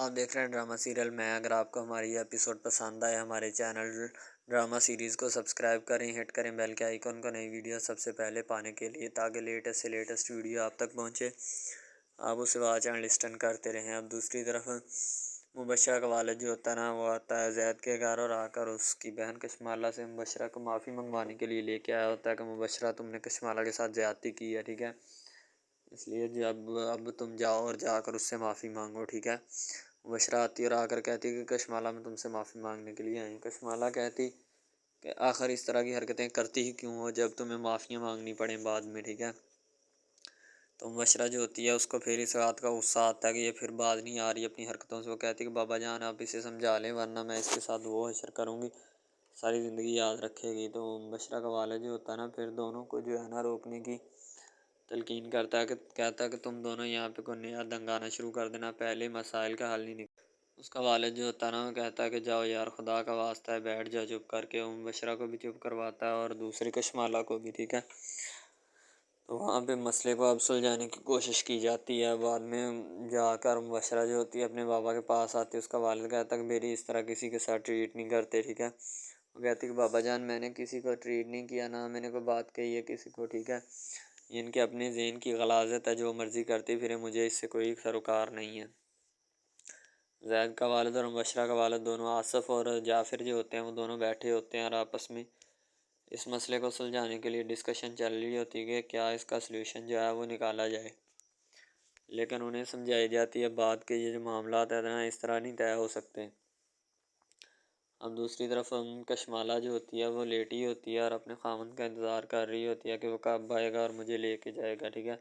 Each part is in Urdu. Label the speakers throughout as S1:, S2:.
S1: آپ دیکھ رہے ہیں ڈرامہ سیریل میں. اگر آپ کو ہماری یہ ایپیسوڈ پسند آئے ہمارے چینل ڈرامہ سیریز کو سبسکرائب کریں، ہٹ کریں بیل کے آئیکن کو، نئی ویڈیو سب سے پہلے پانے کے لیے، تاکہ لیٹسٹ سے لیٹسٹ ویڈیو آپ تک پہنچے. آپ اسے واچ اینڈ لسٹن کرتے رہیں. اب دوسری طرف مبشرہ کا والد جو ہوتا ہے نا، وہ آتا ہے زید کے گھر اور آ کر اس کی بہن کشمالہ سے مبشرہ کو معافی منگوانے کے لیے لے کے آیا ہوتا ہے کہ مبشرہ تم نے کشمالہ کے ساتھ زیادتی کی ہے، ٹھیک ہے، اس لیے اب تم جاؤ اور جا کر اس سے معافی مانگو، ٹھیک ہے. مبشرہ آتی اور آ کر کہتی کہ کشمالہ میں تم سے معافی مانگنے کے لیے آئی. کشمالہ کہتی کہ آخر اس طرح کی حرکتیں کرتی ہی کیوں ہو جب تمہیں معافیاں مانگنی پڑیں بعد میں، ٹھیک ہے. تو مبشرہ جو ہوتی ہے اس کو پھر اس بات کا غصہ آتا ہے کہ یہ پھر باز نہیں آ رہی اپنی حرکتوں سے. وہ کہتی کہ بابا جان آپ اسے سمجھا لیں ورنہ میں اس کے ساتھ وہ حشر کروں گی، ساری زندگی یاد رکھے گی. تو مبشرہ کا والد جو ہوتا ہے نا، پھر دونوں کو جو ہے نا روکنے کی تلقین کرتا ہے کہ کہتا ہے کہ تم دونوں یہاں پہ کوئی نیا دنگانا شروع کر دینا، پہلے مسائل کا حل نہیں نکل. اس کا والد جو ہوتا ہے نا، وہ کہتا ہے کہ جاؤ یار خدا کا واسطہ ہے بیٹھ جاؤ چپ کر کے. وہ مبشرہ کو بھی چپ کرواتا ہے اور دوسرے کشمالہ کو بھی، ٹھیک ہے. تو وہاں پہ مسئلے کو اب سلجھانے کی کوشش کی جاتی ہے. بعد میں جا کر مبشرہ جو ہوتی ہے اپنے بابا کے پاس آتی ہے. اس کا والد کہتا ہے کہ میری اس طرح کسی کے ساتھ ٹریٹ نہیں کرتے، ٹھیک ہے. وہ کہتی کہ بابا جان میں نے کسی کو ٹریٹ نہیں کیا، نہ میں نے کوئی بات کہی ہے کسی کو، ٹھیک ہے. ان کے اپنے ذہن کی غلاظت ہے، جو مرضی کرتی پھرے، مجھے اس سے کوئی سروکار نہیں ہے. زید کا والد اور مبشرہ کا والد دونوں، آصف اور جعفر جو ہوتے ہیں، وہ دونوں بیٹھے ہوتے ہیں اور آپس میں اس مسئلے کو سلجھانے کے لیے ڈسکشن چل رہی ہوتی ہے کہ کیا اس کا سلیوشن جو ہے وہ نکالا جائے. لیکن انہیں سمجھائی جاتی ہے بات کہ یہ جو معاملات ہیں نا، اس طرح نہیں طے ہو سکتے. اب دوسری طرف کشمالہ جو ہوتی ہے وہ لیٹی ہوتی ہے اور اپنے خاوند کا انتظار کر رہی ہوتی ہے کہ وہ کب آئے گا اور مجھے لے کے جائے گا، ٹھیک ہے.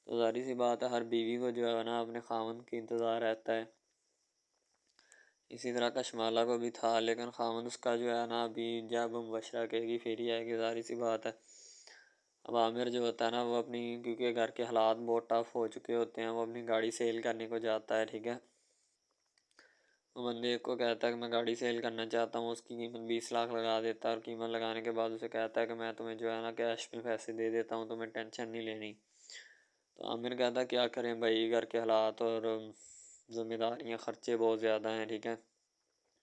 S1: تو ظاہر سی بات ہے ہر بیوی کو جو ہے نا اپنے خاوند کی انتظار رہتا ہے. اسی طرح کشمالہ کو بھی تھا، لیکن خاوند اس کا جو ہے نا ابھی جب مبشرہ کہے گی پھر ہی آئے گی، ظاہر سی بات ہے. اب عامر جو ہوتا ہے نا، وہ اپنی کیونکہ گھر کے حالات بہت ٹف ہو چکے ہوتے ہیں، وہ اپنی گاڑی سیل کرنے کو جاتا ہے، ٹھیک ہے. وہ بندے کو کہتا ہے کہ میں گاڑی سیل کرنا چاہتا ہوں. اس کی قیمت 20 لاکھ لگا دیتا ہے اور قیمت لگانے کے بعد اسے کہتا ہے کہ میں تمہیں جو ہے نا کیش میں پیسے دے دیتا ہوں، تمہیں ٹینشن نہیں لینی. تو عامر کہتا ہے کیا کریں بھائی، گھر کے حالات اور ذمہ داریاں، خرچے بہت زیادہ ہیں، ٹھیک ہے،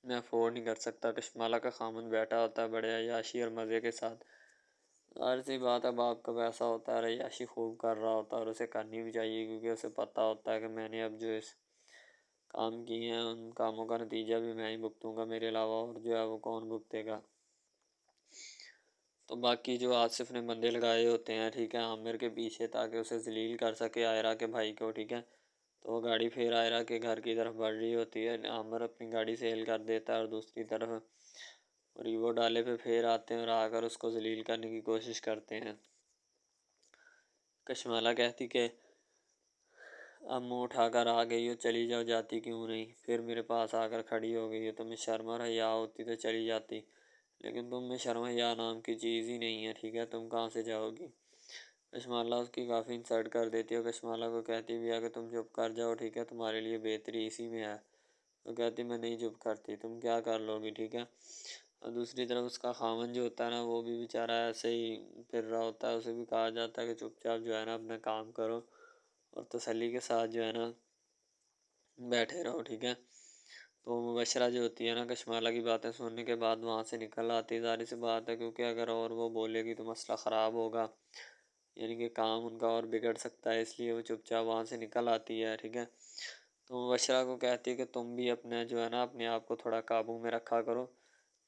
S1: میں افورڈ نہیں کر سکتا. کشمالہ کا خامن بیٹھا ہوتا ہے بڑے عیاشی اور مزے کے ساتھ. ظاہر سی بات ہے باپ کا پیسہ ہوتا ہے، عیاشی خوب کر رہا ہوتا ہے اور اسے کرنی بھی چاہیے، کیونکہ اسے پتہ ہوتا ہے کہ میں نے اب جو اس کام کیے ہیں ان کاموں کا نتیجہ بھی میں ہی بھگتوں گا، میرے علاوہ اور جو ہے وہ کون بھگتے گا. تو باقی جو آصف نے بندے لگائے ہوتے ہیں، ٹھیک ہے، عامر کے پیچھے تاکہ اسے ذلیل کر سکے عائرہ کے بھائی کو، ٹھیک ہے. تو وہ گاڑی پھر عائرہ کے گھر کی طرف بڑھ رہی ہوتی ہے. عامر اپنی گاڑی سیل کر دیتا ہے اور دوسری طرف ریوو ڈالے پہ پھر آتے ہیں اور آ کر اس کو ذلیل کرنے کی کوشش کرتے ہیں. کشمالہ کہتی کہ اب منہ اٹھا کر آ گئی ہو، چلی جاؤ، جاتی کیوں نہیں، پھر میرے پاس آ کر کھڑی ہو گئی ہو، تمہیں شرم اور حیا ہوتی تو چلی جاتی، لیکن تم میں شرم حیا نام کی چیز ہی نہیں ہے، ٹھیک ہے، تم کہاں سے جاؤ گی. کشمالہ اس کی کافی انسلٹ کر دیتی ہے اور کشمالہ کو کہتی بھی ہے کہ تم چپ کر جاؤ، ٹھیک ہے، تمہارے لیے بہتری اسی میں ہے. وہ کہتی میں نہیں چپ کرتی، تم کیا کر لو گی، ٹھیک ہے. اور دوسری طرف اس کا خاوند جو ہوتا ہے نا، وہ بھی بیچارہ ایسے ہی پھر رہا ہوتا ہے. اسے بھی کہا جاتا ہے کہ چپ چاپ جو ہے نا اپنا کام کرو اور تسلی کے ساتھ جو ہے نا بیٹھے رہو، ٹھیک ہے. تو مبشرہ جو ہوتی ہے نا، کشمالہ کی باتیں سننے کے بعد وہاں سے نکل آتی. ظاہر سی بات ہے کیونکہ اگر اور وہ بولے گی تو مسئلہ خراب ہوگا، یعنی کہ کام ان کا اور بگڑ سکتا ہے، اس لیے وہ چپ چاپ وہاں سے نکل آتی ہے، ٹھیک ہے. تو مبشرہ کو کہتی ہے کہ تم بھی اپنے جو ہے نا اپنے آپ کو تھوڑا قابو میں رکھا کرو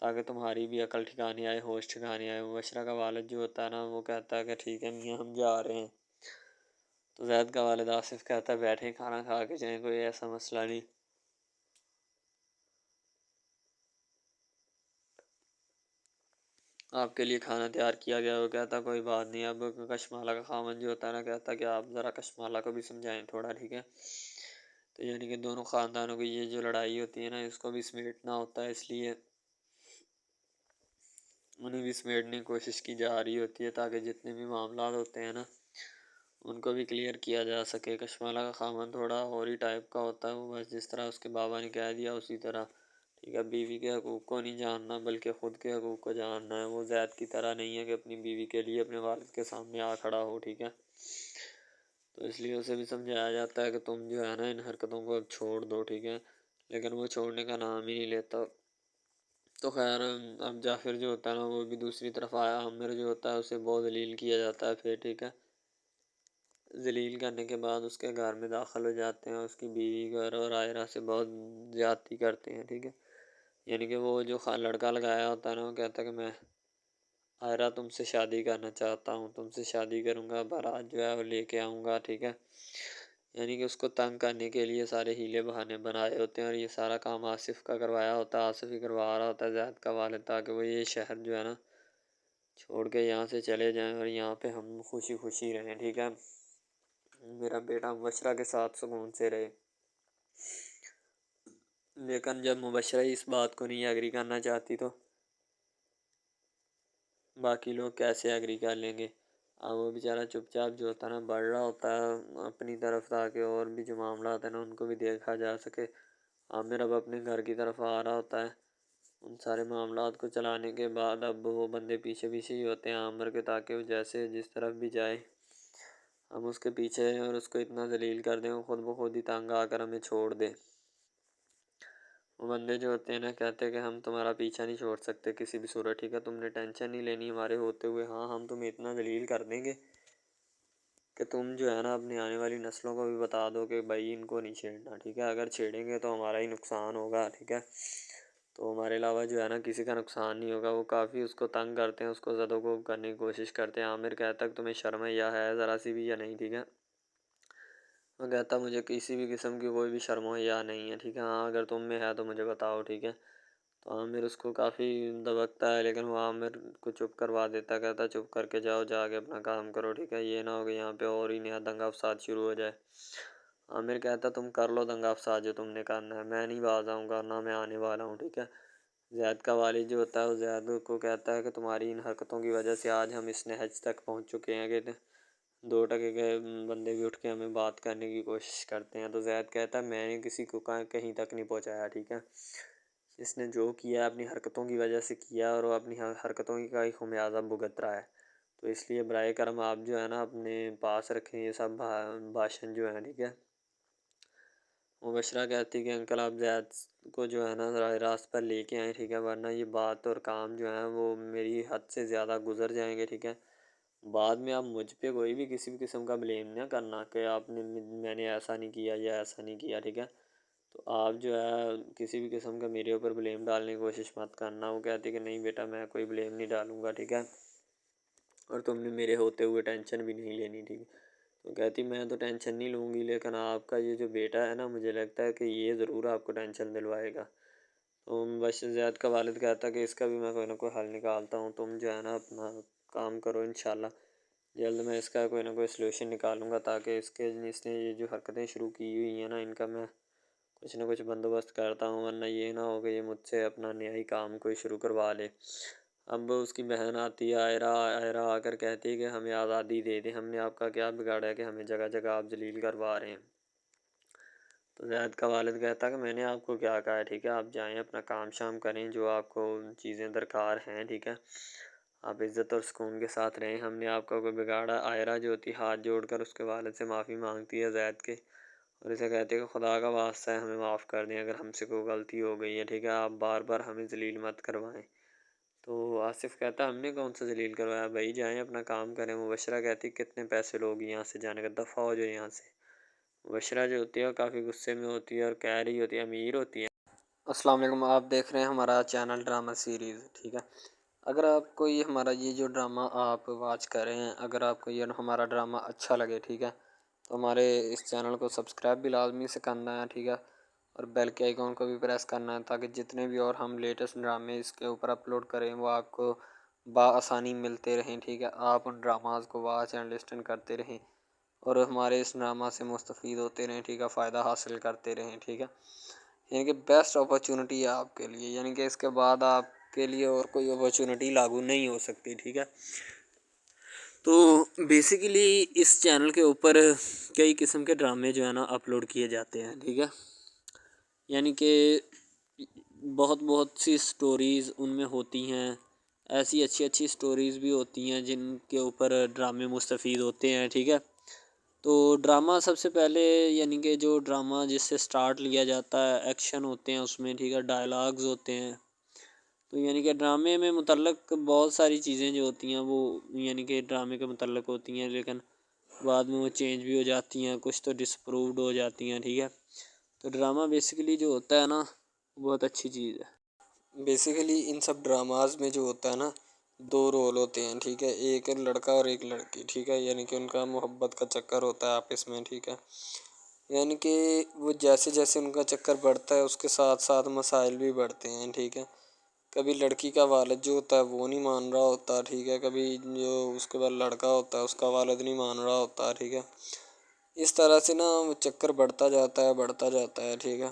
S1: تاکہ تمہاری بھی عقل ٹھکانے آئے، ہوش ٹھکانے آئے. مبشرہ کا والد جو ہوتا ہے نا، وہ کہتا ہے کہ ٹھیک ہے میاں ہم جا رہے ہیں. تو زید کا والد آصف کہتا ہے بیٹھیں کھانا کھا کے جائیں، کوئی ایسا مسئلہ نہیں. آپ کے لیے کھانا تیار کیا گیا. وہ کہتا کوئی بات نہیں. اب کشمالہ کا خاوند جو ہوتا ہے نا، کہتا کہ آپ ذرا کشمالہ کو بھی سمجھائیں تھوڑا، ٹھیک ہے. تو یعنی کہ دونوں خاندانوں کی یہ جو لڑائی ہوتی ہے نا، اس کو بھی سمیٹنا ہوتا ہے، اس لیے انہیں بھی سمیٹنے کی کوشش کی جا رہی ہوتی ہے تاکہ جتنے بھی معاملات ہوتے ہیں نا ان کو بھی کلیئر کیا جا سکے. کشمالہ کا خاوند تھوڑا ہوری ٹائپ کا ہوتا ہے، وہ بس جس طرح اس کے بابا نے کہہ دیا اسی طرح، ٹھیک ہے. بیوی کے حقوق کو نہیں جاننا بلکہ خود کے حقوق کو جاننا ہے. وہ زید کی طرح نہیں ہے کہ اپنی بیوی کے لیے اپنے والد کے سامنے آ کھڑا ہو، ٹھیک ہے. تو اس لیے اسے بھی سمجھایا جاتا ہے کہ تم جو ہے نا ان حرکتوں کو اب چھوڑ دو، ٹھیک ہے. لیکن وہ چھوڑنے کا نام ہی نہیں لیتا۔ تو خیر اب جعفر جو ہوتا ہے نا وہ بھی دوسری طرف آیا، عامر جو ہوتا ہے اسے بہت ذلیل کیا جاتا ہے پھر، ٹھیک ہے۔ ذلیل کرنے کے بعد اس کے گھر میں داخل ہو جاتے ہیں، اس کی بیوی گھر اور عائرہ سے بہت زیادتی کرتے ہیں، ٹھیک ہے۔ یعنی کہ وہ جو لڑکا لگایا ہوتا ہے نا وہ کہتا ہے کہ میں عائرہ تم سے شادی کرنا چاہتا ہوں، تم سے شادی کروں گا، بارات جو ہے وہ لے کے آؤں گا، ٹھیک ہے۔ یعنی کہ اس کو تنگ کرنے کے لیے سارے ہیلے بہانے بنائے ہوتے ہیں، اور یہ سارا کام آصف کا کروایا ہوتا ہے، آصف ہی کروا رہا ہوتا ہے زید کا والد، تاکہ وہ یہ شہر جو ہے نا چھوڑ کے یہاں سے چلے جائیں اور یہاں پہ ہم خوشی خوشی رہیں، ٹھیک ہے، میرا بیٹا مبشرہ کے ساتھ سکون سے رہے۔ لیکن جب مبشرہ اس بات کو نہیں ایگری کرنا چاہتی تو باقی لوگ کیسے ایگری کر لیں گے؟ اب وہ بیچارہ چپ چاپ جو ہوتا ہے نا بڑھ رہا ہوتا ہے اپنی طرف، تاکہ اور بھی جو معاملات ہیں نا ان کو بھی دیکھا جا سکے۔ عامر اب اپنے گھر کی طرف آ رہا ہوتا ہے ان سارے معاملات کو چلانے کے بعد، اب وہ بندے پیچھے پیچھے ہی ہوتے ہیں عامر کے، تاکہ وہ جیسے جس طرف بھی جائے ہم اس کے پیچھے ہیں اور اس کو اتنا ذلیل کر دیں وہ خود بخود ہی تنگ آ کر ہمیں چھوڑ دے۔ وہ بندے جو ہوتے ہیں نا کہتے ہیں کہ ہم تمہارا پیچھا نہیں چھوڑ سکتے کسی بھی صورت، ٹھیک ہے، تم نے ٹینشن نہیں لینی ہمارے ہوتے ہوئے، ہاں ہم تمہیں اتنا ذلیل کر دیں گے کہ تم جو ہے نا اپنی آنے والی نسلوں کو بھی بتا دو کہ بھائی ان کو نہیں چھیڑنا، ٹھیک ہے، اگر چھیڑیں گے تو ہمارا ہی نقصان ہوگا، ٹھیک ہے، تو ہمارے علاوہ جو ہے نا کسی کا نقصان نہیں ہوگا۔ وہ کافی اس کو تنگ کرتے ہیں، اس کو زد و کوب کرنے کی کوشش کرتے ہیں۔ عامر کہتا ہے کہ تمہیں شرم یا ہے ذرا سی بھی یا نہیں، ٹھیک ہے، وہ کہتا مجھے کسی بھی قسم کی کوئی بھی شرم و حیا نہیں ہے، ٹھیک ہے، ہاں اگر تم میں ہے تو مجھے بتاؤ، ٹھیک ہے۔ تو عامر اس کو کافی دبکتا ہے، لیکن وہ عامر کو چپ کروا دیتا ہے، کہتا چپ کر کے جاؤ، جا کے اپنا کام کرو، ٹھیک ہے، یہ نہ ہو کہ یہاں پہ اور ہی نیا دنگا فساد شروع ہو جائے۔ عامر کہتا تم کر لو دنگا فساد جو تم نے کرنا ہے، میں نہیں باز آؤں گا، نہ میں آنے والا ہوں، ٹھیک ہے۔ زید کا والد جو ہوتا ہے وہ زید کو کہتا ہے کہ تمہاری ان حرکتوں کی وجہ سے آج ہم اس نہج تک پہنچ چکے ہیں کہ 2 ٹکے کے بندے بھی اٹھ کے ہمیں بات کرنے کی کوشش کرتے ہیں۔ تو زید کہتا ہے میں نے کسی کو کہیں تک نہیں پہنچایا، ٹھیک ہے، اس نے جو کیا اپنی حرکتوں کی وجہ سے کیا اور وہ اپنی حرکتوں کا ہی خمیازہ بھگت رہا ہے، تو اس لیے برائے کرم آپ جو ہے نا اپنے پاس رکھیں یہ سب بھاشن جو ہے، ٹھیک ہے۔ مبشرہ کہتی کہ انکل آپ زید کو جو ہے نا راہ راست پر لے کے آئیں، ٹھیک ہے، ورنہ یہ بات اور کام جو ہیں وہ میری حد سے زیادہ گزر جائیں گے، ٹھیک ہے۔ بعد میں آپ مجھ پہ کوئی بھی کسی بھی قسم کا بلیم نہ کرنا کہ آپ نے میں نے ایسا نہیں کیا یا ایسا نہیں کیا، ٹھیک ہے، تو آپ جو ہے کسی بھی قسم کا میرے اوپر بلیم ڈالنے کی کوشش مت کرنا۔ وہ کہتی کہ نہیں بیٹا میں کوئی بلیم نہیں ڈالوں گا، ٹھیک ہے، اور تم نے میرے ہوتے ہوئے ٹینشن بھی نہیں لینی، ٹھیک ہے۔ تو کہتی میں تو ٹینشن نہیں لوں گی، لیکن آپ کا یہ جو بیٹا ہے نا مجھے لگتا ہے کہ یہ ضرور آپ کو ٹینشن دلوائے گا۔ تو بس زید کا والد کہتا کہ اس کا بھی میں کوئی نہ کوئی حل نکالتا ہوں، تم جو ہے نا اپنا کام کرو، انشاءاللہ جلد میں اس کا کوئی نہ کوئی سلوشن نکالوں گا، تاکہ اس نے یہ جو حرکتیں شروع کی ہوئی ہیں نا ان کا میں کچھ نہ کچھ بندوبست کرتا ہوں، ورنہ یہ نہ ہو کہ یہ مجھ سے اپنا نیا ہی کام کوئی شروع کروا لے۔ اب اس کی بہن آتی ہے عائرہ آ کر کہتی ہے کہ ہمیں آزادی دے دیں، ہم نے آپ کا کیا بگاڑا ہے کہ ہمیں جگہ جگہ آپ ذلیل کروا رہے ہیں۔ تو زید کا والد کہتا ہے کہ میں نے آپ کو کیا کہا ہے، ٹھیک ہے، آپ جائیں اپنا کام شام کریں جو آپ کو چیزیں درکار ہیں، ٹھیک ہے، آپ عزت اور سکون کے ساتھ رہیں، ہم نے آپ کا کوئی بگاڑا۔ عائرہ جو ہوتی ہاتھ جوڑ کر اس کے والد سے معافی مانگتی ہے زید کے، اور اسے کہتے ہیں کہ خدا کا واسطہ ہے ہمیں معاف کر دیں اگر ہم سے کوئی غلطی ہو گئی ہے، ٹھیک ہے، آپ بار بار ہمیں ذلیل مت کروائیں۔ تو آصف کہتا ہم نے کون سا ذلیل کروایا، بھائی جائیں اپنا کام کریں۔ مبشرہ کہتی کتنے پیسے لوگ یہاں سے جانے کا، دفعہ ہو جو یہاں سے۔ مبشرہ جو ہوتی ہے وہ کافی غصے میں ہوتی ہے اور کہہ رہی ہوتی ہے، امیر ہوتی ہے۔ السلام علیکم، آپ دیکھ رہے ہیں ہمارا چینل ڈرامہ سیریز، ٹھیک ہے، اگر آپ کو یہ ہمارا یہ جو ڈرامہ آپ واچ کر رہے ہیں اگر آپ کو یہ ہمارا ڈرامہ اچھا لگے، ٹھیک ہے، تو ہمارے اس چینل کو سبسکرائب بھی لازمی سے کرنا ہے، ٹھیک ہے، اور بیل کے آئیکن کو بھی پریس کرنا ہے، تاکہ جتنے بھی اور ہم لیٹسٹ ڈرامے اس کے اوپر اپلوڈ کریں وہ آپ کو بآسانی ملتے رہیں، ٹھیک ہے، آپ ان ڈراماز کو واچ اینڈ لسٹن کرتے رہیں اور ہمارے اس ڈرامہ سے مستفید ہوتے رہیں، ٹھیک ہے، فائدہ حاصل کرتے رہیں، ٹھیک ہے، یعنی کہ بیسٹ اپرچونٹی ہے آپ کے لیے، یعنی کہ اس کے بعد آپ کے لیے اور کوئی اپرچونٹی لاگو نہیں ہو سکتی، ٹھیک ہے۔ تو بیسیکلی اس چینل کے اوپر کئی قسم کے ڈرامے جو ہے نا اپلوڈ کیے جاتے ہیں، ٹھیک ہے، یعنی کہ بہت سی سٹوریز ان میں ہوتی ہیں، ایسی اچھی سٹوریز بھی ہوتی ہیں جن کے اوپر ڈرامے مستفید ہوتے ہیں، ٹھیک ہے۔ تو ڈرامہ سب سے پہلے یعنی کہ جو ڈرامہ جس سے سٹارٹ لیا جاتا ہے، ایکشن ہوتے ہیں اس میں، ٹھیک ہے، ڈائلاگز ہوتے ہیں. تو یعنی کہ ڈرامے میں متعلق بہت ساری چیزیں جو ہوتی ہیں وہ یعنی کہ ڈرامے کے متعلق ہوتی ہیں، لیکن بعد میں وہ چینج بھی ہو جاتی ہیں، کچھ تو ڈسپرووڈ ہو جاتی ہیں. ٹھیک ہے، تو ڈرامہ بیسیکلی جو ہوتا ہے نا بہت اچھی چیز ہے. بیسیکلی ان سب ڈراماز میں جو ہوتا ہے نا 2 رول ہوتے ہیں. ٹھیک ہے، ایک لڑکا اور ایک لڑکی. ٹھیک ہے، یعنی کہ ان کا محبت کا چکر ہوتا ہے آپس میں. ٹھیک ہے، یعنی کہ وہ جیسے جیسے ان کا چکر بڑھتا ہے اس کے ساتھ ساتھ مسائل بھی بڑھتے ہیں. ٹھیک ہے، کبھی لڑکی کا والد جو ہوتا ہے وہ نہیں مان رہا ہوتا. ٹھیک ہے، کبھی جو اس کے بعد لڑکا ہوتا ہے اس کا والد نہیں مان رہا ہوتا. ٹھیک ہے، اس طرح سے نا وہ چکر بڑھتا جاتا ہے. ٹھیک ہے،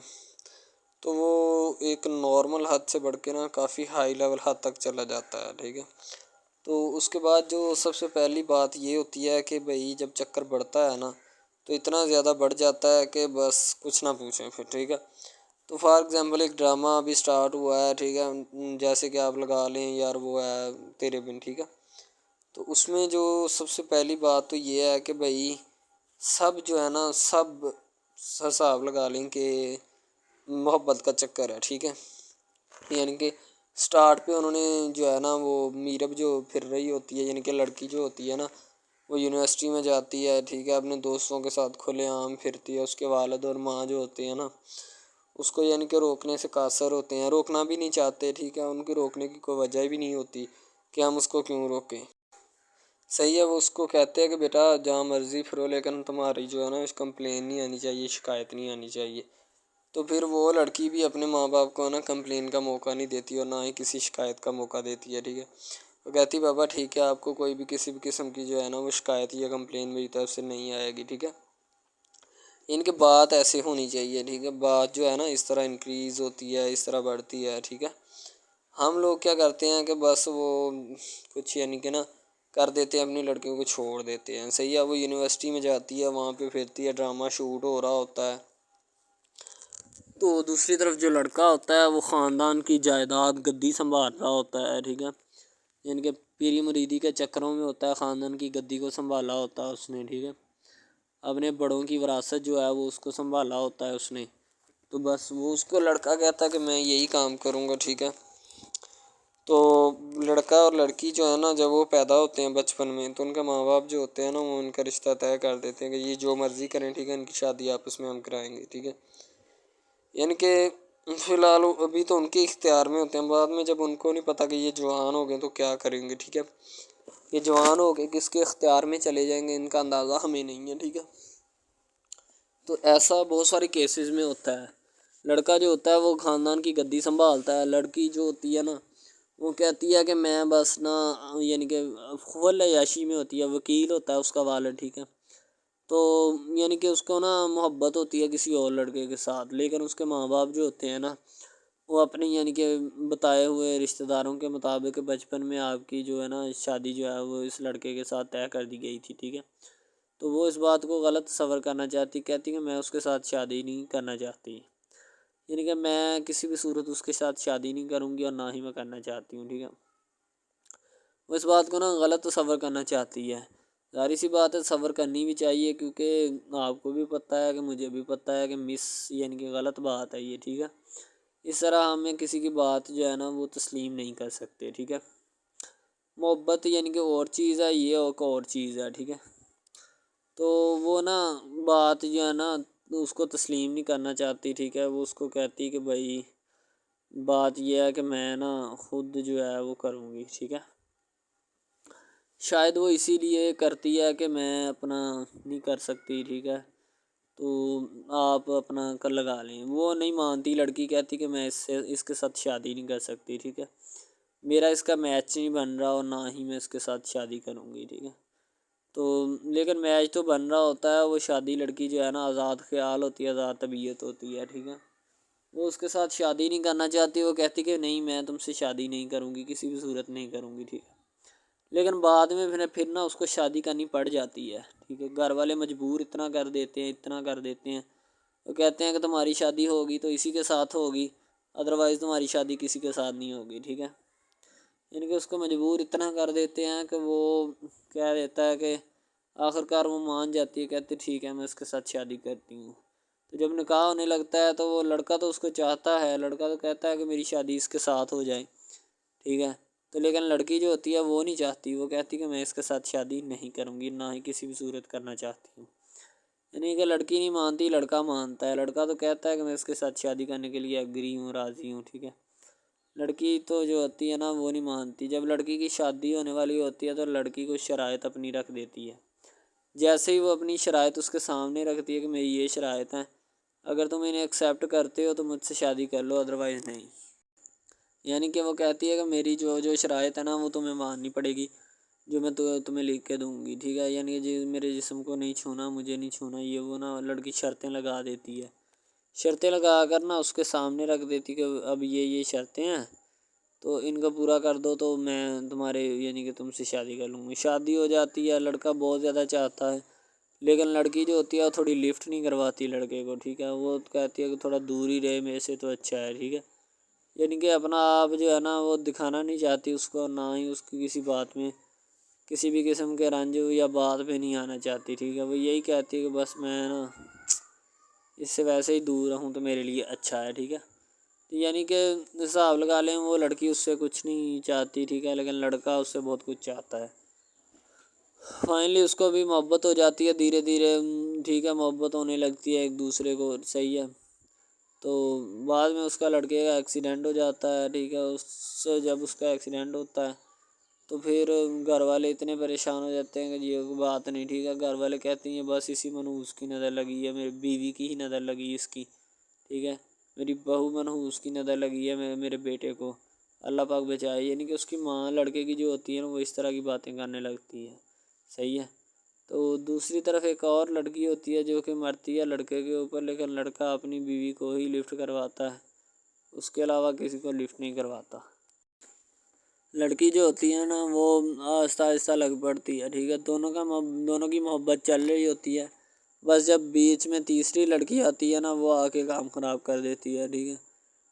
S1: تو وہ ایک نارمل حد سے بڑھ کے نا کافی ہائی لیول حد تک چلا جاتا ہے. ٹھیک ہے، تو اس کے بعد جو سب سے پہلی بات یہ ہوتی ہے کہ بھئی جب چکر بڑھتا ہے نا تو اتنا زیادہ بڑھ جاتا ہے کہ بس کچھ نہ پوچھیں پھر. ٹھیک ہے، تو فار ایگزامپل ایک ڈرامہ ابھی سٹارٹ ہوا ہے. ٹھیک ہے، جیسے کہ آپ لگا لیں یار وہ ہے تیرے بن. ٹھیک ہے، تو اس میں جو سب سے پہلی بات تو یہ ہے کہ بھئی سب جو ہے نا سب حساب لگا لیں کہ محبت کا چکر ہے. ٹھیک ہے، یعنی کہ سٹارٹ پہ انہوں نے جو ہے نا وہ میرب جو پھر رہی ہوتی ہے، یعنی کہ لڑکی جو ہوتی ہے نا وہ یونیورسٹی میں جاتی ہے. ٹھیک ہے، اپنے دوستوں کے ساتھ کھلے عام پھرتی ہے. اس کے والد اور ماں جو ہوتے ہیں نا اس کو یعنی کہ روکنے سے قاصر ہوتے ہیں، روکنا بھی نہیں چاہتے. ٹھیک ہے، ان کی روکنے کی کوئی وجہ بھی نہیں ہوتی کہ ہم اس کو کیوں روکیں. صحیح ہے، وہ اس کو کہتے ہیں کہ بیٹا جہاں مرضی پھرو لیکن تمہاری جو ہے نا کمپلین نہیں آنی چاہیے، شکایت نہیں آنی چاہیے. تو پھر وہ لڑکی بھی اپنے ماں باپ کو نا کمپلین کا موقع نہیں دیتی اور نہ ہی کسی شکایت کا موقع دیتی ہے. ٹھیک ہے، وہ کہتی بابا ٹھیک ہے آپ کو کوئی بھی کسی بھی قسم کی جو ہے نا وہ شکایت یا کمپلین میری طرف سے نہیں آئے گی. ٹھیک ہے، ان کے بات ایسے ہونی چاہیے. ٹھیک ہے، بات جو ہے نا اس طرح انکریز ہوتی ہے، اس طرح بڑھتی ہے. ٹھیک ہے، ہم لوگ کیا کرتے ہیں کہ بس وہ کچھ یعنی کہ نا کر دیتے ہیں، اپنی لڑکیوں کو چھوڑ دیتے ہیں. صحیح ہے، وہ یونیورسٹی میں جاتی ہے، وہاں پہ پھرتی ہے، ڈرامہ شوٹ ہو رہا ہوتا ہے. تو دوسری طرف جو لڑکا ہوتا ہے وہ خاندان کی جائیداد گدی سنبھال رہا ہوتا ہے. ٹھیک ہے، یعنی کہ پیری مریدی کے چکروں میں ہوتا ہے، خاندان کی گدی کو سنبھالا ہوتا ہے اس نے. ٹھیک ہے، اپنے بڑوں کی وراثت جو ہے وہ اس کو سنبھالا ہوتا ہے اس نے. تو بس وہ اس کو لڑکا کہتا ہے کہ میں یہی کام کروں گا. ٹھیک ہے، تو لڑکا اور لڑکی جو ہے نا جب وہ پیدا ہوتے ہیں بچپن میں تو ان کے ماں باپ جو ہوتے ہیں نا وہ ان کا رشتہ طے کر دیتے ہیں کہ یہ جو مرضی کریں. ٹھیک ہے، ان کی شادی آپس میں ہم کرائیں گے. ٹھیک ہے، یعنی کہ فی الحال ابھی تو ان کے اختیار میں ہوتے ہیں، بعد میں جب ان کو نہیں پتہ کہ یہ جوان ہو گئے تو کیا کریں گے. ٹھیک ہے، یہ جوان ہو کے کس کے اختیار میں چلے جائیں گے ان کا اندازہ ہمیں نہیں ہے. ٹھیک ہے، تو ایسا بہت سارے کیسز میں ہوتا ہے. لڑکا جو ہوتا ہے وہ خاندان کی گدی سنبھالتا ہے، لڑکی جو ہوتی ہے نا وہ کہتی ہے کہ میں بس نا یعنی کہ فل عیاشی میں ہوتی ہے، وکیل ہوتا ہے اس کا والد. ٹھیک ہے، تو یعنی کہ اس کو نا محبت ہوتی ہے کسی اور لڑکے کے ساتھ، لیکن اس کے ماں باپ جو ہوتے ہیں نا وہ اپنی یعنی کہ بتائے ہوئے رشتہ داروں کے مطابق بچپن میں آپ کی جو ہے نا شادی جو ہے وہ اس لڑکے کے ساتھ طے کر دی گئی تھی. ٹھیک ہے، تو وہ اس بات کو غلط تصور کرنا چاہتی، کہتی کہ میں اس کے ساتھ شادی نہیں کرنا چاہتی، یعنی کہ میں کسی بھی صورت اس کے ساتھ شادی نہیں کروں گی اور نہ ہی میں کرنا چاہتی ہوں. ٹھیک ہے، وہ اس بات کو نا غلط تصور کرنا چاہتی ہے. ظاہر سی بات ہے صبر کرنی بھی چاہیے، کیونکہ آپ کو بھی پتہ ہے کہ مجھے بھی پتہ ہے کہ یعنی کہ غلط بات ہے یہ. ٹھیک ہے، اس طرح ہمیں کسی کی بات جو ہے نا وہ تسلیم نہیں کر سکتے. ٹھیک ہے، محبت یعنی کہ اور چیز ہے، یہ اور چیز ہے. ٹھیک ہے، تو وہ نا بات جو ہے نا اس کو تسلیم نہیں کرنا چاہتی. ٹھیک ہے، وہ اس کو کہتی کہ بھائی بات یہ ہے کہ میں نا خود جو ہے وہ کروں گی. ٹھیک ہے، شاید وہ اسی لیے کرتی ہے کہ میں اپنا نہیں کر سکتی. ٹھیک ہے، تو آپ اپنا کر لگا لیں. وہ نہیں مانتی، لڑکی کہتی کہ میں اس کے ساتھ شادی نہیں کر سکتی. ٹھیک ہے، میرا اس کا میچ نہیں بن رہا اور نہ ہی میں اس کے ساتھ شادی کروں گی. ٹھیک ہے، تو لیکن میچ تو بن رہا ہوتا ہے. وہ شادی لڑکی جو ہے نا آزاد خیال ہوتی ہے، آزاد طبیعت ہوتی ہے. ٹھیک ہے، وہ اس کے ساتھ شادی نہیں کرنا چاہتی، وہ کہتی کہ نہیں میں تم سے شادی نہیں کروں گی، کسی بھی صورت نہیں کروں گی. ٹھیک ہے، لیکن بعد میں پھر نا اس کو شادی کرنی پڑ جاتی ہے. ٹھیک ہے، گھر والے مجبور اتنا کر دیتے ہیں. وہ کہتے ہیں کہ تمہاری شادی ہوگی تو اسی کے ساتھ ہوگی، ادروائز تمہاری شادی کسی کے ساتھ نہیں ہوگی. ٹھیک ہے، یعنی کہ اس کو مجبور اتنا کر دیتے ہیں کہ وہ کہہ دیتا ہے کہ آخرکار وہ مان جاتی ہے، کہتی ٹھیک ہے میں اس کے ساتھ شادی کرتی ہوں۔ تو جب نکاح ہونے لگتا ہے تو وہ لڑکا تو اس کو چاہتا ہے، لڑکا تو کہتا ہے کہ میری شادی اس کے ساتھ ہو جائے، ٹھیک ہے۔ تو لیکن لڑکی جو ہوتی ہے وہ نہیں چاہتی، وہ کہتی کہ میں اس کے ساتھ شادی نہیں کروں گی، نہ ہی کسی بھی صورت کرنا چاہتی ہوں۔ یعنی کہ لڑکی نہیں مانتی، لڑکا مانتا ہے۔ لڑکا تو کہتا ہے کہ میں اس کے ساتھ شادی کرنے کے لیے ایگری ہوں، راضی ہوں، ٹھیک ہے۔ لڑکی تو جو ہوتی ہے نا وہ نہیں مانتی۔ جب لڑکی کی شادی ہونے والی ہوتی ہے تو لڑکی کو شرائط اپنی رکھ دیتی ہے۔ جیسے ہی وہ اپنی شرائط اس کے سامنے رکھتی ہے کہ میری یہ شرائط ہیں، اگر تم انہیں ایکسیپٹ کرتے ہو تو مجھ سے شادی کر لو، ادروائز نہیں۔ یعنی کہ وہ کہتی ہے کہ میری جو شرائط ہے نا وہ تمہیں ماننی پڑے گی، جو میں تمہیں لکھ کے دوں گی، ٹھیک ہے۔ یعنی کہ میرے جسم کو نہیں چھونا، مجھے نہیں چھونا، یہ وہ نا لڑکی شرطیں لگا دیتی ہے۔ شرطیں لگا کر نا اس کے سامنے رکھ دیتی کہ اب یہ شرطیں ہیں، تو ان کو پورا کر دو تو میں تمہارے یعنی کہ تم سے شادی کر لوں گی۔ شادی ہو جاتی ہے، لڑکا بہت زیادہ چاہتا ہے، لیکن لڑکی جو ہوتی ہے وہ تھوڑی لفٹ نہیں کرواتی لڑکے کو، ٹھیک ہے۔ وہ کہتی ہے کہ تھوڑا دور ہی رہے میرے سے تو اچھا ہے، ٹھیک ہے۔ یعنی کہ اپنا آپ جو ہے نا وہ دکھانا نہیں چاہتی اس کو، نہ ہی اس کی کسی بات میں کسی بھی قسم کے رنج یا بات پہ نہیں آنا چاہتی، ٹھیک ہے۔ وہ یہی کہتی ہے کہ بس میں نا اس سے ویسے ہی دور رہوں تو میرے لیے اچھا ہے، ٹھیک ہے۔ یعنی کہ حساب لگا لیں وہ لڑکی اس سے کچھ نہیں چاہتی، ٹھیک ہے، لیکن لڑکا اس سے بہت کچھ چاہتا ہے۔ فائنلی اس کو بھی محبت ہو جاتی ہے دھیرے دھیرے، ٹھیک ہے، محبت ہونے لگتی ہے ایک دوسرے کو، صحیح ہے۔ تو بعد میں اس کا لڑکے کا ایکسیڈنٹ ہو جاتا ہے، ٹھیک ہے۔ اس سے جب اس کا ایکسیڈنٹ ہوتا ہے تو پھر گھر والے اتنے پریشان ہو جاتے ہیں کہ یہ بات نہیں، ٹھیک ہے۔ گھر والے کہتے ہیں بس اسی منحوس کی نظر لگی ہے، میری بیوی کی ہی نظر لگی اس کی، ٹھیک ہے، میری بہو منحوس کی نظر لگی ہے میرے بیٹے کو، اللہ پاک بچائے۔ یعنی کہ اس کی ماں لڑکے کی جو ہوتی ہے نا وہ اس طرح کی باتیں کرنے لگتی ہے، صحیح ہے۔ تو دوسری طرف ایک اور لڑکی ہوتی ہے جو کہ مرتی ہے لڑکے کے اوپر، لیکن لڑکا اپنی بیوی کو ہی لفٹ کرواتا ہے، اس کے علاوہ کسی کو لفٹ نہیں کرواتا۔ لڑکی جو ہوتی ہے نا وہ آہستہ آہستہ لگ پڑتی ہے، ٹھیک ہے۔ دونوں کی محبت چل رہی ہوتی ہے، بس جب بیچ میں تیسری لڑکی آتی ہے نا وہ آ کے کام خراب کر دیتی ہے، ٹھیک ہے۔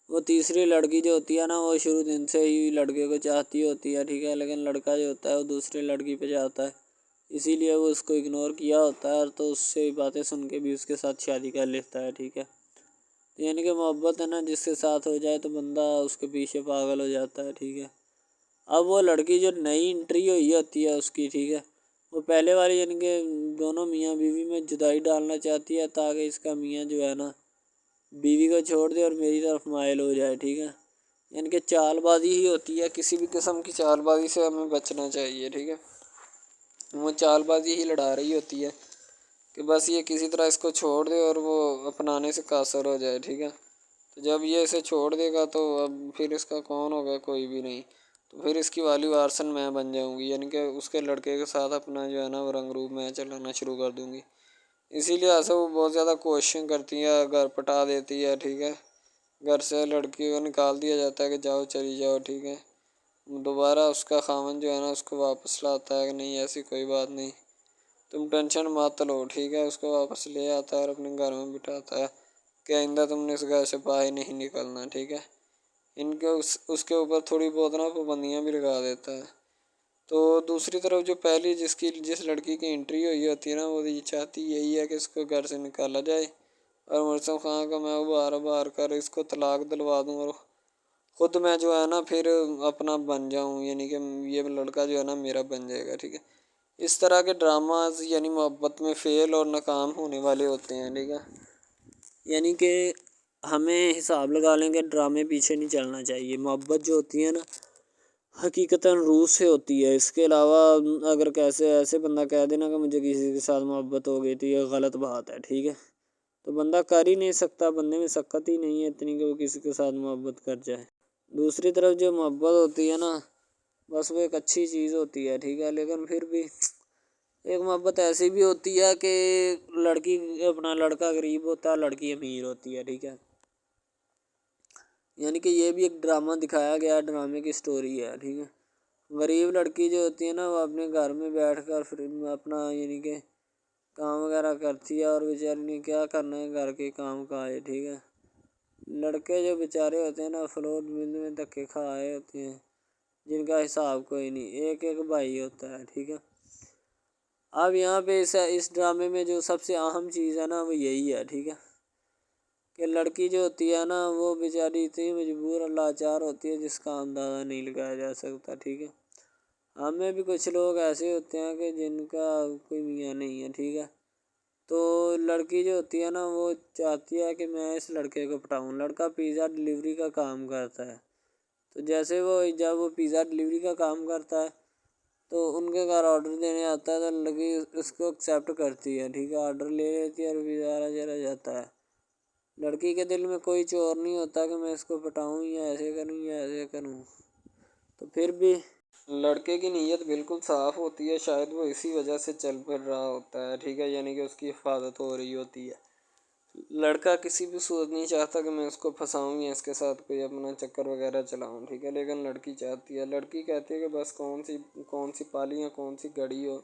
S1: وہ تیسری لڑکی جو ہوتی ہے نا وہ شروع دن سے ہی لڑکے کو چاہتی ہوتی ہے، ٹھیک ہے، لیکن لڑکا جو ہوتا ہے وہ دوسری لڑکی پہ جاتا ہے، اسی لیے وہ اس کو اگنور کیا ہوتا ہے، اور تو اس سے باتیں سن کے بھی اس کے ساتھ شادی کر لیتا ہے، ٹھیک ہے۔ یعنی کہ محبت ہے نا جس کے ساتھ ہو جائے تو بندہ اس کے پیچھے پاگل ہو جاتا ہے، ٹھیک ہے۔ اب وہ لڑکی جو نئی انٹری ہوئی ہوتی ہے اس کی، ٹھیک ہے، وہ پہلے والی یعنی کہ دونوں میاں بیوی میں جدائی ڈالنا چاہتی ہے تاکہ اس کا میاں جو ہے نا بیوی کو چھوڑ دے اور میری طرف مائل ہو جائے، ٹھیک ہے۔ یعنی کہ چال بازی ہی ہوتی ہے، کسی بھی قسم کی چال بازی سے ہمیں بچنا چاہیے، ٹھیک ہے۔ وہ چال بازی ہی لڑا رہی ہوتی ہے کہ بس یہ کسی طرح اس کو چھوڑ دے اور وہ اپنانے سے قاصر ہو جائے، ٹھیک ہے۔ تو جب یہ اسے چھوڑ دے گا تو اب پھر اس کا کون ہوگا، کوئی بھی نہیں، تو پھر اس کی والی وارثن میں بن جاؤں گی، یعنی کہ اس کے لڑکے کے ساتھ اپنا جو ہے نا وہ رنگ روپ میں چلانا شروع کر دوں گی۔ اسی لیے سے وہ بہت زیادہ کوششیں کرتی ہے، گھر پٹا دیتی ہے، ٹھیک ہے۔ گھر سے لڑکی کو نکال دیا جاتا ہے کہ جاؤ چلی جاؤ، ٹھیک ہے۔ دوبارہ اس کا خاوند جو ہے نا اس کو واپس لاتا ہے کہ نہیں ایسی کوئی بات نہیں، تم ٹینشن مت لو، ٹھیک ہے۔ اس کو واپس لے آتا ہے اور اپنے گھر میں بٹھاتا ہے کہ آئندہ تم نے اس گھر سے باہر نہیں نکلنا، ٹھیک ہے۔ ان کے اس کے اوپر تھوڑی بہت نا پابندیاں بھی لگا دیتا ہے۔ تو دوسری طرف جو پہلی جس لڑکی کی انٹری ہوئی ہوتی ہے نا وہ یہ چاہتی یہی ہے کہ اس کو گھر سے نکالا جائے اور مرسم خان کا میں بار کر اس کو طلاق دلوا دوں اور خود میں جو ہے نا پھر اپنا بن جاؤں، یعنی کہ یہ لڑکا جو ہے نا میرا بن جائے گا، ٹھیک ہے۔ اس طرح کے ڈراماز یعنی محبت میں فیل اور ناکام ہونے والے ہوتے ہیں، ٹھیک ہے۔ یعنی کہ ہمیں حساب لگا لیں کہ ڈرامے پیچھے نہیں چلنا چاہیے۔ محبت جو ہوتی ہے نا حقیقتاً روح سے ہوتی ہے، اس کے علاوہ اگر ایسے بندہ کہہ دینا کہ مجھے کسی کے ساتھ محبت ہو گئی تو یہ غلط بات ہے، ٹھیک ہے۔ تو بندہ کر ہی نہیں سکتا، بندے میں سکت ہی نہیں ہے اتنی کہ وہ کسی کے ساتھ محبت کر جائے۔ دوسری طرف جو محبت ہوتی ہے نا بس وہ ایک اچھی چیز ہوتی ہے، ٹھیک ہے، لیکن پھر بھی ایک محبت ایسی بھی ہوتی ہے کہ لڑکا غریب ہوتا ہے، لڑکی امیر ہوتی ہے، ٹھیک ہے۔ یعنی کہ یہ بھی ایک ڈرامہ دکھایا گیا، ڈرامے کی سٹوری ہے، ٹھیک ہے۔ غریب لڑکی جو ہوتی ہے نا وہ اپنے گھر میں بیٹھ کر پھر اپنا یعنی کہ کام وغیرہ کرتی ہے اور بیچاری نے کیا کرنا ہے گھر کے کام کائے، ٹھیک ہے۔ لڑکے جو بیچارے ہوتے ہیں نا فلوٹ مل میں دھکے کھائے ہوتے ہیں جن کا حساب کوئی نہیں، ایک بھائی ہوتا ہے، ٹھیک ہے۔ اب یہاں پہ اس ڈرامے میں جو سب سے اہم چیز ہے نا وہ یہی ہے، ٹھیک ہے، کہ لڑکی جو ہوتی ہے نا وہ بیچاری اتنی مجبور اور لاچار ہوتی ہے جس کا اندازہ نہیں لگایا جا سکتا، ٹھیک ہے۔ ہمیں بھی کچھ لوگ ایسے ہوتے ہیں کہ جن کا کوئی میاں نہیں ہے، ٹھیک ہے، تو لڑکی جو ہوتی ہے نا وہ چاہتی ہے کہ میں اس لڑکے کو پٹاؤں۔ لڑکا پیزا ڈلیوری کا کام کرتا ہے، تو جیسے جب وہ پیزا ڈلیوری کا کام کرتا ہے تو ان کے گھر آرڈر دینے آتا ہے تو لڑکی اس کو ایکسیپٹ کرتی ہے، ٹھیک ہے، آرڈر لے لیتی ہے اور پیزا چلا جاتا ہے۔ لڑکی کے دل میں کوئی چور نہیں ہوتا کہ میں اس کو پٹاؤں یا ایسے کروں یا ایسے کروں، تو پھر بھی لڑکے کی نیت بالکل صاف ہوتی ہے، شاید وہ اسی وجہ سے چل پھر رہا ہوتا ہے، ٹھیک ہے، یعنی کہ اس کی حفاظت ہو رہی ہوتی ہے۔ لڑکا کسی بھی صورت نہیں چاہتا کہ میں اس کو پھنساؤں یا اس کے ساتھ کوئی اپنا چکر وغیرہ چلاؤں، ٹھیک ہے، لیکن لڑکی چاہتی ہے، لڑکی کہتی ہے کہ بس کون سی پالی یا کون سی گڑی ہو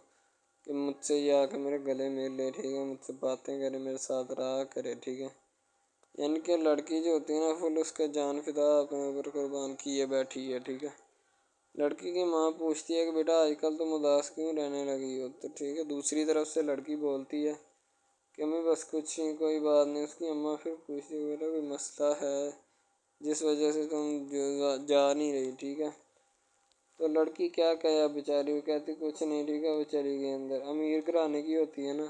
S1: کہ مجھ سے یہ آ کے میرے گلے مل لے، ٹھیک ہے، مجھ سے باتیں کرے، میرے ساتھ رہا کرے، ٹھیک ہے۔ یعنی کہ لڑکی جو ہوتی ہے نا فل اس کا جان فدا اپنے اوپر قربان کیے بیٹھی ہے، ٹھیک ہے۔ لڑکی کی ماں پوچھتی ہے کہ بیٹا آج کل تم اداس کیوں رہنے لگی ہو، تو ٹھیک ہے، دوسری طرف سے لڑکی بولتی ہے کہ میں بس کچھ نہیں، کوئی بات نہیں۔ اس کی اماں پھر پوچھتی ہے بیٹا کوئی مسئلہ ہے جس وجہ سے تم جا نہیں رہی، ٹھیک ہے، تو لڑکی کیا کہے بیچاری، وہ کہتی کچھ نہیں، ٹھیک ہے، وہ چلی گئی اندر۔ امیر گھرانے کی ہوتی ہے نا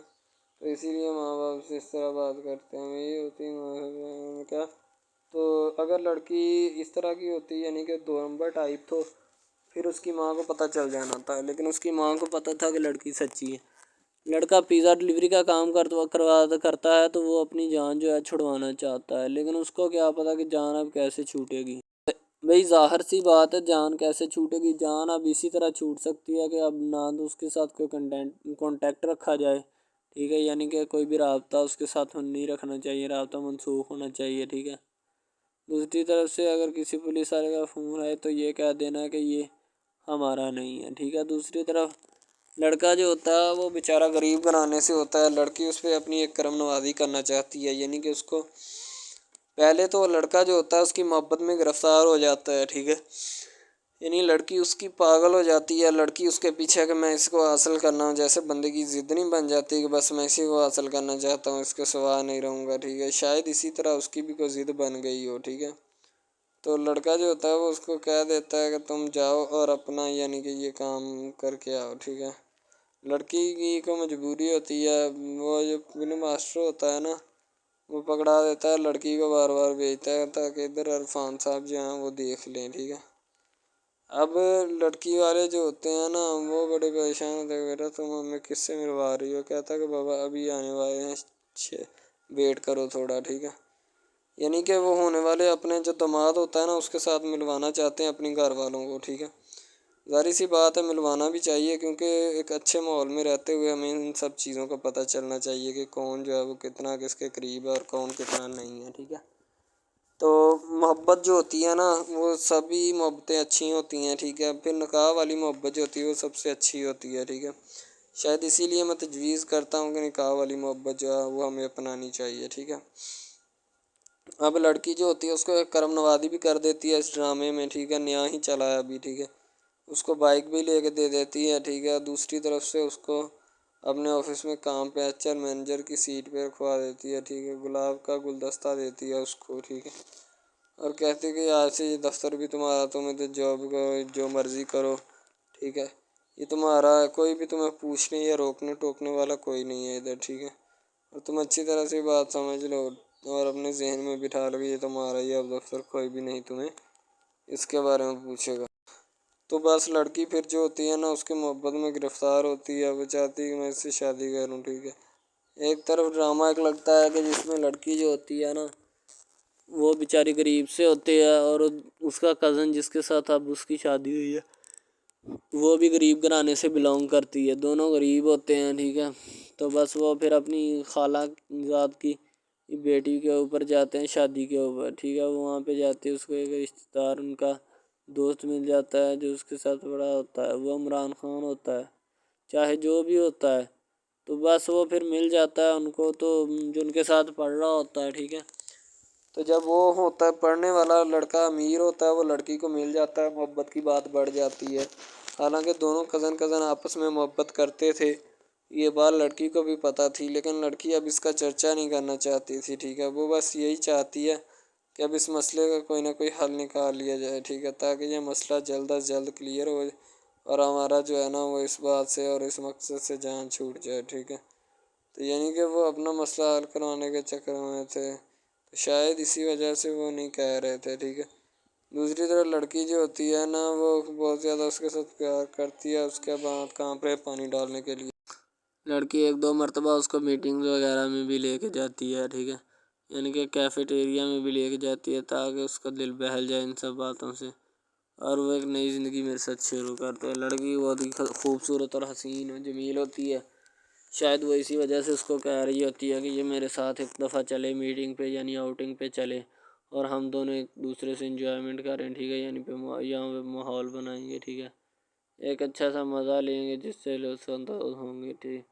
S1: تو اسی لیے ماں باپ سے اس طرح بات کرتے ہیں، یہ ہوتی ہے کیا۔ تو اگر لڑکی اس طرح کی ہوتی یعنی کہ دو نمبر ٹائپ تو پھر اس کی ماں کو پتہ چل جانا تھا، لیکن اس کی ماں کو پتہ تھا کہ لڑکی سچی ہے۔ لڑکا پیزا ڈلیوری کا کام کرتا ہے تو وہ اپنی جان جو ہے چھڑوانا چاہتا ہے، لیکن اس کو کیا پتہ کہ جان اب کیسے چھوٹے گی۔ بھئی ظاہر سی بات ہے، جان کیسے چھوٹے گی، جان اب اسی طرح چھوٹ سکتی ہے کہ اب نہ تو اس کے ساتھ کوئی کانٹیکٹ رکھا جائے، ٹھیک ہے، یعنی کہ کوئی بھی رابطہ اس کے ساتھ نہیں رکھنا چاہیے، رابطہ منسوخ ہونا چاہیے، ٹھیک ہے۔ دوسری طرف سے اگر کسی پولیس والے کا فون آئے تو یہ کہہ دینا کہ یہ ہمارا نہیں ہے، ٹھیک ہے۔ دوسری طرف لڑکا جو ہوتا ہے وہ بیچارہ غریب گھرانے سے ہوتا ہے، لڑکی اس پہ اپنی ایک کرم نوازی کرنا چاہتی ہے، یعنی کہ اس کو پہلے تو لڑکا جو ہوتا ہے اس کی محبت میں گرفتار ہو جاتا ہے، ٹھیک ہے، یعنی لڑکی اس کی پاگل ہو جاتی ہے، لڑکی اس کے پیچھے کہ میں اس کو حاصل کرنا ہوں، جیسے بندے کی ضد نہیں بن جاتی کہ بس میں اسی کو حاصل کرنا چاہتا ہوں، اس کے سوا نہیں رہوں گا، ٹھیک ہے، شاید اسی طرح اس کی بھی کوئی ضد بن گئی ہو، ٹھیک ہے۔ تو لڑکا جو ہوتا ہے وہ اس کو کہہ دیتا ہے کہ تم جاؤ اور اپنا یعنی کہ یہ کام کر کے آؤ، ٹھیک ہے۔ لڑکی کی کو مجبوری ہوتی ہے، وہ جو فلم ماسٹر ہوتا ہے نا وہ پکڑا دیتا ہے، لڑکی کو بار بار بھیجتا ہے تاکہ ادھر عرفان صاحب جو ہیں وہ دیکھ لیں، ٹھیک ہے۔ اب لڑکی والے جو ہوتے ہیں نا وہ بڑے پریشان ہوتے ہیں، بیٹا تم ہمیں کس سے ملوا رہی ہو، کہتا ہے کہ بابا ابھی آنے والے ہیں، ویٹ کرو تھوڑا، ٹھیک ہے، یعنی کہ وہ ہونے والے اپنے جو داماد ہوتا ہے نا اس کے ساتھ ملوانا چاہتے ہیں اپنی گھر والوں کو، ٹھیک ہے۔ ظاہر سی بات ہے ملوانا بھی چاہیے کیونکہ ایک اچھے ماحول میں رہتے ہوئے ہمیں ان سب چیزوں کا پتہ چلنا چاہیے کہ کون جو ہے وہ کتنا کس کے قریب ہے اور کون کتنا نہیں ہے، ٹھیک ہے۔ تو محبت جو ہوتی ہے نا وہ سبھی محبتیں اچھی ہوتی ہیں، ٹھیک ہے، پھر نکاح والی محبت جو ہوتی ہے وہ سب سے اچھی ہوتی ہے، ٹھیک ہے۔ شاید اسی لیے میں تجویز کرتا ہوں کہ نکاح والی محبت جو ہے وہ ہمیں اپنانی چاہیے، ٹھیک ہے۔ اب لڑکی جو ہوتی ہے اس کو ایک کرم نوازی بھی کر دیتی ہے اس ڈرامے میں، ٹھیک ہے، نیا ہی چلا ہے ابھی، ٹھیک ہے، اس کو بائک بھی لے کے دے دیتی ہے، ٹھیک ہے۔ دوسری طرف سے اس کو اپنے آفس میں کام پہ ایچ آر مینیجر کی سیٹ پہ رکھوا دیتی ہے، ٹھیک ہے، گلاب کا گلدستہ دیتی ہے اس کو، ٹھیک ہے، اور کہتی ہے کہ آج سے یہ دفتر بھی تمہارا، تم ادھر جاب کرو جو مرضی کرو، ٹھیک ہے، یہ تمہارا ہے، کوئی بھی تمہیں پوچھنے یا روکنے ٹوکنے والا کوئی نہیں ہے ادھر، ٹھیک ہے، اور تم اچھی طرح سے بات سمجھ لو اور اپنے ذہن میں بٹھا لو کہ یہ تمہارا ہی اب دفتر، کوئی بھی نہیں تمہیں اس کے بارے میں پوچھے گا۔ تو بس لڑکی پھر جو ہوتی ہے نا اس کی محبت میں گرفتار ہوتی ہے، وہ چاہتی ہے کہ میں اس سے شادی کروں، ٹھیک ہے۔ ایک طرف ڈرامہ ایک لگتا ہے کہ جس میں لڑکی جو ہوتی ہے نا وہ بیچاری غریب سے ہوتی ہے اور اس کا کزن جس کے ساتھ اب اس کی شادی ہوئی ہے وہ بھی غریب گھرانے سے بلانگ کرتی ہے، دونوں غریب ہوتے ہیں، ٹھیک ہے۔ تو بس وہ پھر اپنی خالہ زاد کی بیٹی کے اوپر جاتے ہیں شادی کے اوپر، ٹھیک ہے، وہ وہاں پہ جاتے ہیں، اس کو ایک رشتہ دار ان کا دوست مل جاتا ہے جو اس کے ساتھ بڑا ہوتا ہے، وہ عمران خان ہوتا ہے، چاہے جو بھی ہوتا ہے، تو بس وہ پھر مل جاتا ہے ان کو، تو جو ان کے ساتھ پڑھ رہا ہوتا ہے، ٹھیک ہے، تو جب وہ ہوتا ہے پڑھنے والا لڑکا امیر ہوتا ہے وہ لڑکی کو مل جاتا ہے، محبت کی بات بڑھ جاتی ہے، حالانکہ دونوں کزن آپس میں محبت کرتے تھے
S2: یہ بات لڑکی کو بھی پتہ تھی، لیکن لڑکی اب اس کا چرچا نہیں کرنا چاہتی تھی، ٹھیک ہے۔ وہ بس یہی چاہتی ہے کہ اب اس مسئلے کا کوئی نہ کوئی حل نکال لیا جائے، ٹھیک ہے، تاکہ یہ مسئلہ جلد از جلد کلیئر ہو اور ہمارا جو ہے نا وہ اس بات سے اور اس مقصد سے جان چھوٹ جائے، ٹھیک ہے۔ تو یعنی کہ وہ اپنا مسئلہ حل کروانے کے چکر میں تھے، تو شاید اسی وجہ سے وہ نہیں کہہ رہے تھے، ٹھیک ہے۔ دوسری طرف لڑکی جو ہوتی ہے نا وہ بہت زیادہ اس کے ساتھ پیار کرتی ہے، اس کے بعد کہاں پہ پانی ڈالنے کے لیے لڑکی ایک دو مرتبہ اس کو میٹنگ وغیرہ میں بھی لے کے جاتی ہے، ٹھیک ہے، یعنی کہ کیفیٹیریا میں بھی لے کے جاتی ہے تاکہ اس کا دل بہل جائے ان سب باتوں سے، اور وہ ایک نئی زندگی میرے ساتھ شروع کرتے ہیں۔ لڑکی بہت ہی خوبصورت اور حسین اور جمیل ہوتی ہے، شاید وہ اسی وجہ سے اس کو کہہ رہی ہوتی ہے کہ یہ میرے ساتھ ایک دفعہ چلے میٹنگ پہ، یعنی آؤٹنگ پہ چلے، اور ہم دونوں ایک دوسرے سے انجوائمنٹ کریں، ٹھیک ہے، یعنی یہاں پہ ماحول بنائیں گے، ٹھیک ہے، ایک اچھا سا مزہ لیں گے جس سے لطف اندوز ہوں گے، ٹھیک۔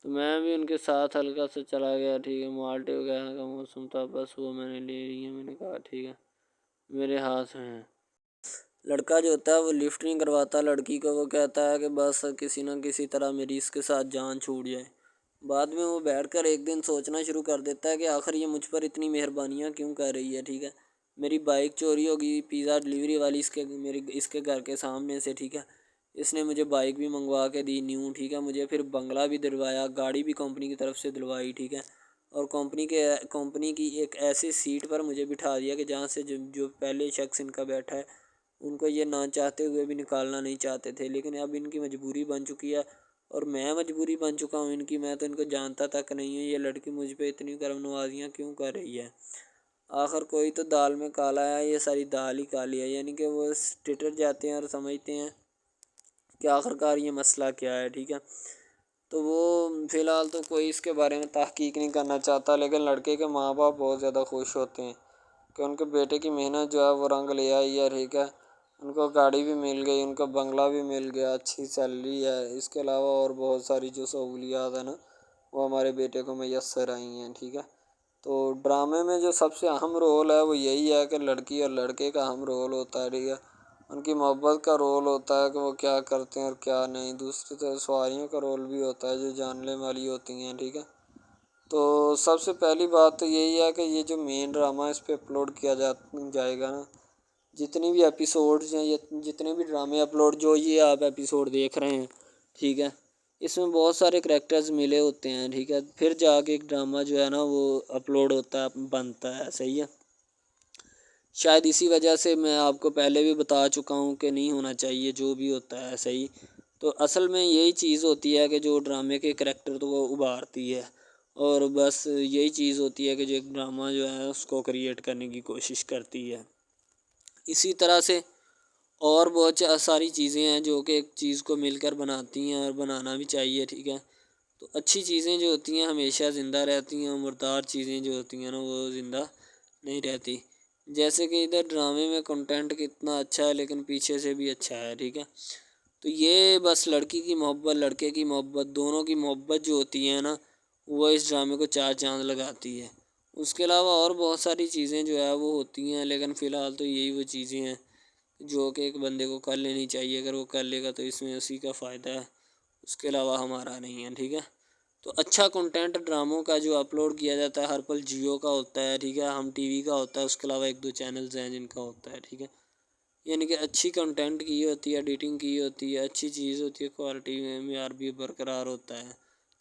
S2: تو میں بھی ان کے ساتھ ہلکا سا چلا گیا، ٹھیک ہے، مالٹے وغیرہ کا موسم تھا، بس وہ میں نے لے لی ہے، میں نے کہا ٹھیک ہے میرے ہاتھ میں ہے۔ لڑکا جو ہوتا ہے وہ لفٹ نہیں کرواتا لڑکی کو، وہ کہتا ہے کہ بس کسی نہ کسی طرح میری اس کے ساتھ جان چھوٹ جائے۔ بعد میں وہ بیٹھ کر ایک دن سوچنا شروع کر دیتا ہے کہ آخر یہ مجھ پر اتنی مہربانیاں کیوں کر رہی ہے، ٹھیک ہے، میری بائک چوری ہوگی، پیزا ڈلیوری والی اس کے گھر کے سامنے سے، ٹھیک ہے، اس نے مجھے بائک بھی منگوا کے دی نیو، ٹھیک ہے، مجھے پھر بنگلہ بھی دلوایا، گاڑی بھی کمپنی کی طرف سے دلوائی، ٹھیک ہے، اور کمپنی کی ایک ایسی سیٹ پر مجھے بٹھا دیا کہ جہاں سے جو پہلے شخص ان کا بیٹھا ہے ان کو یہ نہ چاہتے ہوئے بھی نکالنا نہیں چاہتے تھے، لیکن اب ان کی مجبوری بن چکی ہے اور میں مجبوری بن چکا ہوں ان کی، میں تو ان کو جانتا تک نہیں ہوں، یہ لڑکی مجھ پہ اتنی کرم نوازیاں کیوں کر رہی ہے۔ آخر کوئی تو دال میں کالا ہے، یہ ساری دال ہی کالی ہے، یعنی کہ وہ ٹٹر جاتے ہیں اور سمجھتے ہیں کہ آخر کار یہ مسئلہ کیا ہے، ٹھیک ہے۔ تو وہ فی الحال تو کوئی اس کے بارے میں تحقیق نہیں کرنا چاہتا، لیکن لڑکے کے ماں باپ بہت زیادہ خوش ہوتے ہیں کہ ان کے بیٹے کی محنت جو ہے وہ رنگ لے آئی ہے، ٹھیک ہے، ان کو گاڑی بھی مل گئی، ان کو بنگلہ بھی مل گیا، اچھی سیلری ہے، اس کے علاوہ اور بہت ساری جو سہولیات ہیں نا وہ ہمارے بیٹے کو میسر آئی ہیں، ٹھیک ہے۔ تو ڈرامے میں جو سب سے اہم رول ہے وہ یہی ہے کہ لڑکی اور لڑکے کا اہم رول ہوتا ہے، ٹھیک ہے، ان کی محبت کا رول ہوتا ہے کہ وہ کیا کرتے ہیں اور کیا نہیں، دوسری طرف سواریوں کا رول بھی ہوتا ہے جو جاننے والی ہوتی ہیں، ٹھیک ہے۔ تو سب سے پہلی بات تو یہی ہے کہ یہ جو مین ڈرامہ اس پہ اپلوڈ کیا جائے گا نا، جتنی بھی ایپیسوڈز ہیں یا جتنے بھی ڈرامے اپلوڈ جو یہ آپ ایپیسوڈ دیکھ رہے ہیں، ٹھیک ہے، اس میں بہت سارے کریکٹرز ملے ہوتے ہیں، ٹھیک ہے، پھر جا کے ایک ڈرامہ جو ہے نا وہ اپلوڈ ہوتا ہے، بنتا ہے، صحیح ہے۔ شاید اسی وجہ سے میں آپ کو پہلے بھی بتا چکا ہوں کہ نہیں ہونا چاہیے جو بھی ہوتا ہے، صحیح۔ تو اصل میں یہی چیز ہوتی ہے کہ جو ڈرامے کے کریکٹر تو وہ ابھارتی ہے، اور بس یہی چیز ہوتی ہے کہ جو ایک ڈرامہ جو ہے اس کو کریٹ کرنے کی کوشش کرتی ہے۔ اسی طرح سے اور بہت ساری چیزیں ہیں جو کہ ایک چیز کو مل کر بناتی ہیں اور بنانا بھی چاہیے، ٹھیک ہے۔ تو اچھی چیزیں جو ہوتی ہیں ہمیشہ زندہ رہتی ہیں، مردار چیزیں جو ہوتی ہیں نا وہ زندہ نہیں رہتی، جیسے کہ ادھر ڈرامے میں کنٹینٹ کتنا اچھا ہے لیکن پیچھے سے بھی اچھا ہے، ٹھیک ہے۔ تو یہ بس لڑکی کی محبت لڑکے کی محبت دونوں کی محبت جو ہوتی ہے نا وہ اس ڈرامے کو چار چاند لگاتی ہے۔ اس کے علاوہ اور بہت ساری چیزیں جو ہے وہ ہوتی ہیں، لیکن فی الحال تو یہی وہ چیزیں ہیں جو کہ ایک بندے کو کر لینی چاہیے، اگر وہ کر لے گا تو اس میں اسی کا فائدہ ہے، اس کے علاوہ ہمارا نہیں ہے، ٹھیک ہے۔ تو اچھا کنٹینٹ ڈراموں کا جو اپلوڈ کیا جاتا ہے ہر پل جیو کا ہوتا ہے، ٹھیک ہے، ہم ٹی وی کا ہوتا ہے، اس کے علاوہ ایک دو چینلز ہیں جن کا ہوتا ہے، ٹھیک ہے، یعنی کہ اچھی کنٹینٹ کی ہوتی ہے، ایڈیٹنگ کی ہوتی ہے، اچھی چیز ہوتی ہے، کوالٹی میں معیار بھی برقرار ہوتا ہے،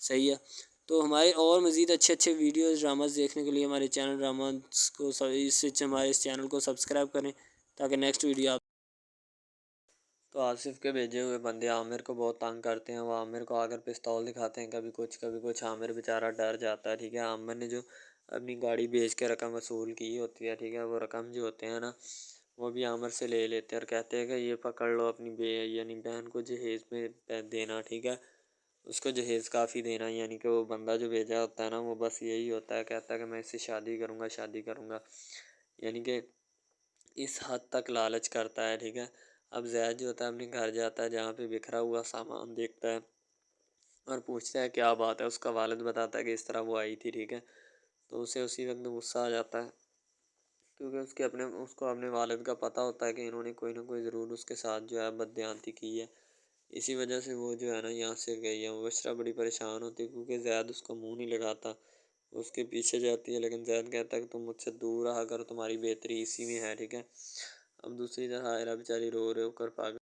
S2: صحیح ہے۔ تو ہمارے اور مزید اچھے اچھے ویڈیوز ڈراماز دیکھنے کے لیے ہمارے چینل ڈراماز کو ہمارے اس چینل کو سبسکرائب کریں تاکہ نیکسٹ ویڈیو آپ
S1: تو آصف کے بھیجے ہوئے بندے عامر کو بہت تنگ کرتے ہیں، وہ عامر کو آ کر پستول دکھاتے ہیں، کبھی کچھ، عامر بیچارہ ڈر جاتا ہے، ٹھیک ہے۔ عامر نے جو اپنی گاڑی بیچ کے رقم وصول کی ہوتی ہے، ٹھیک ہے، وہ رقم جو ہوتے ہیں نا وہ بھی عامر سے لے لیتے ہیں اور کہتے ہیں کہ یہ پکڑ لو اپنی یعنی بہن کو جہیز میں دینا، ٹھیک ہے، اس کو جہیز کافی دینا، یعنی کہ وہ بندہ جو بھیجا ہوتا ہے نا وہ بس یہی ہوتا ہے، کہتا ہے کہ میں اس سے شادی کروں گا، یعنی کہ اس حد تک لالچ کرتا ہے، ٹھیک ہے۔ اب زید جو ہوتا ہے اپنے گھر جاتا ہے جہاں پہ بکھرا ہوا سامان دیکھتا ہے اور پوچھتا ہے کیا بات ہے، اس کا والد بتاتا ہے کہ اس طرح وہ آئی تھی، ٹھیک ہے، تو اسے اسی وقت غصہ آ جاتا ہے کیونکہ اس کو اپنے والد کا پتہ ہوتا ہے کہ انہوں نے کوئی نہ کوئی ضرور اس کے ساتھ جو ہے بددیانتی کی ہے، اسی وجہ سے وہ جو ہے نا یہاں سے گئی ہے۔ مبشرہ بڑی پریشان ہوتی ہے کیونکہ زید اس کو منہ نہیں لگاتا، اس کے پیچھے جاتی ہے، لیکن زید کہتا ہے کہ تم مجھ سے دور رہا کرو، تمہاری بہتری اسی میں ہے، ٹھیک ہے۔ اب دوسری طرف عائرہ بیچاری رو رہے ہو کر پاگل